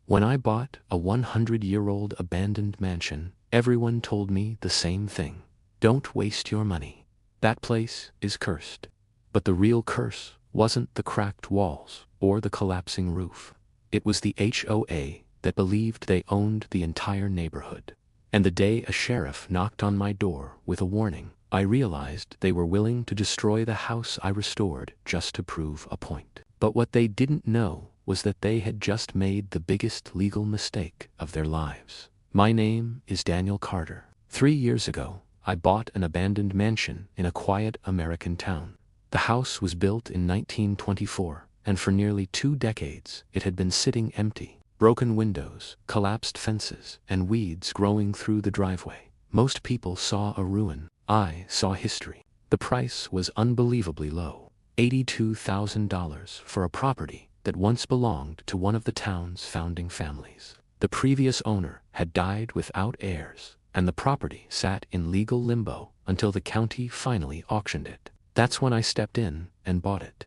When I bought a 100-year-old abandoned mansion, everyone told me the same thing. Don't waste your money. That place is cursed. But the real curse wasn't the cracked walls or the collapsing roof. It was the HOA that believed they owned the entire neighborhood. And the day a sheriff knocked on my door with a warning, I realized they were willing to destroy the house I restored just to prove a point. But what they didn't know was that they had just made the biggest legal mistake of their lives. My name is Daniel Carter. 3 years ago, I bought an abandoned mansion in a quiet American town. The house was built in 1924, and for nearly 2 decades it had been sitting empty. Broken windows, collapsed fences, and weeds growing through the driveway. Most people saw a ruin. I saw history. The price was unbelievably low. $82,000 for a property that once belonged to one of the town's founding families. The previous owner had died without heirs, and the property sat in legal limbo until the county finally auctioned it. That's when I stepped in and bought it.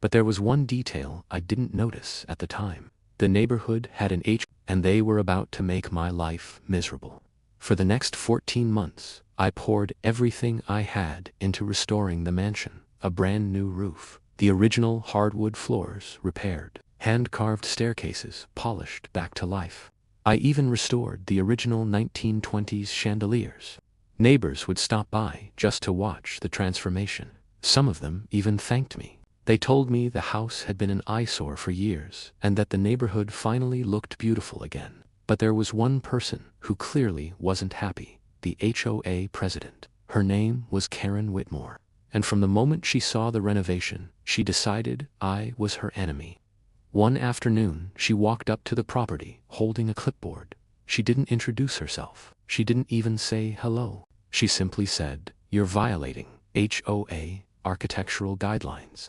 But there was one detail I didn't notice at the time. The neighborhood had an HOA, and they were about to make my life miserable. For the next 14 months, I poured everything I had into restoring the mansion. A brand new roof, the original hardwood floors repaired, hand-carved staircases polished back to life. I even restored the original 1920s chandeliers. Neighbors would stop by just to watch the transformation. Some of them even thanked me. They told me the house had been an eyesore for years and that the neighborhood finally looked beautiful again. But there was one person who clearly wasn't happy, the HOA president. Her name was Karen Whitmore. And from the moment she saw the renovation, she decided I was her enemy. One afternoon, she walked up to the property holding a clipboard. She didn't introduce herself. She didn't even say hello. She simply said, "You're violating HOA architectural guidelines."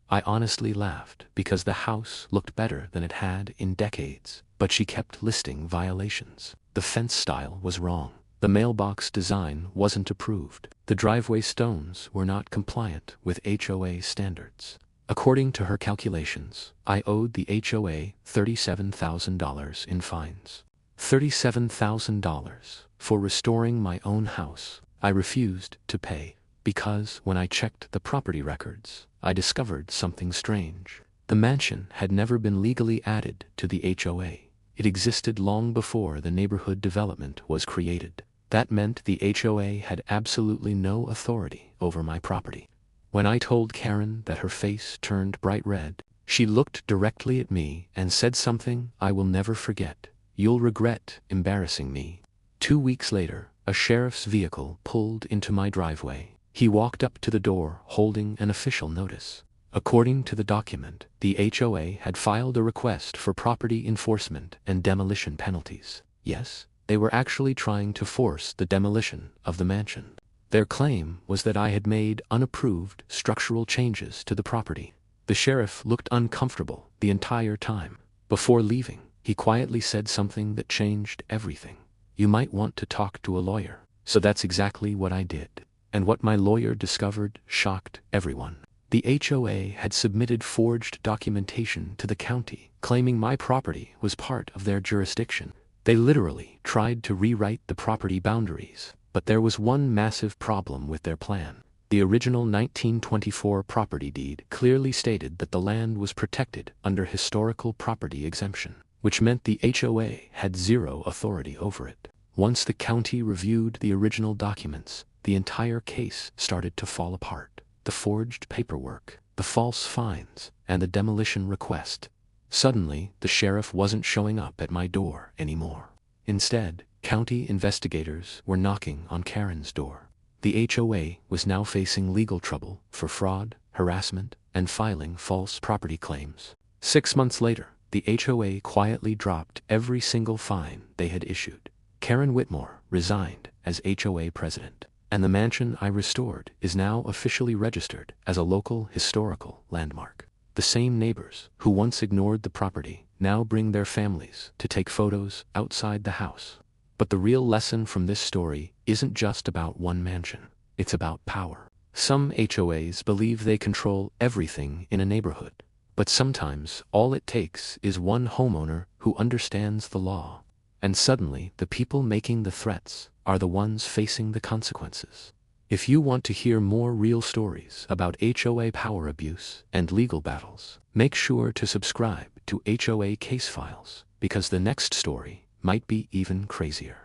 I honestly laughed because the house looked better than it had in decades, but she kept listing violations. The fence style was wrong. The mailbox design wasn't approved. The driveway stones were not compliant with HOA standards. According to her calculations, I owed the HOA $37,000 in fines. $37,000 for restoring my own house. I refused to pay because when I checked the property records, I discovered something strange. The mansion had never been legally added to the HOA. It existed long before the neighborhood development was created. That meant the HOA had absolutely no authority over my property. When I told Karen that, her face turned bright red. She looked directly at me and said something I will never forget. "You'll regret embarrassing me." 2 weeks later, a sheriff's vehicle pulled into my driveway. He walked up to the door holding an official notice. According to the document, the HOA had filed a request for property enforcement and demolition penalties. Yes, they were actually trying to force the demolition of the mansion. Their claim was that I had made unapproved structural changes to the property. The sheriff looked uncomfortable the entire time. Before leaving, he quietly said something that changed everything. "You might want to talk to a lawyer." So that's exactly what I did. And what my lawyer discovered shocked everyone. The HOA had submitted forged documentation to the county, claiming my property was part of their jurisdiction. They literally tried to rewrite the property boundaries, but there was one massive problem with their plan. The original 1924 property deed clearly stated that the land was protected under historical property exemption, which meant the HOA had zero authority over it. Once the county reviewed the original documents, the entire case started to fall apart. The forged paperwork, the false fines, and the demolition request. Suddenly, the sheriff wasn't showing up at my door anymore. Instead, county investigators were knocking on Karen's door. The HOA was now facing legal trouble for fraud, harassment, and filing false property claims. 6 months later, the HOA quietly dropped every single fine they had issued. Karen Whitmore resigned as HOA president, and the mansion I restored is now officially registered as a local historical landmark. The same neighbors who once ignored the property now bring their families to take photos outside the house. But the real lesson from this story isn't just about one mansion. It's about power. Some HOAs believe they control everything in a neighborhood, But sometimes all it takes is one homeowner who understands the law. And suddenly the people making the threats are the ones facing the consequences. If you want to hear more real stories about HOA power abuse and legal battles, make sure to subscribe to HOA Case Files, because the next story might be even crazier.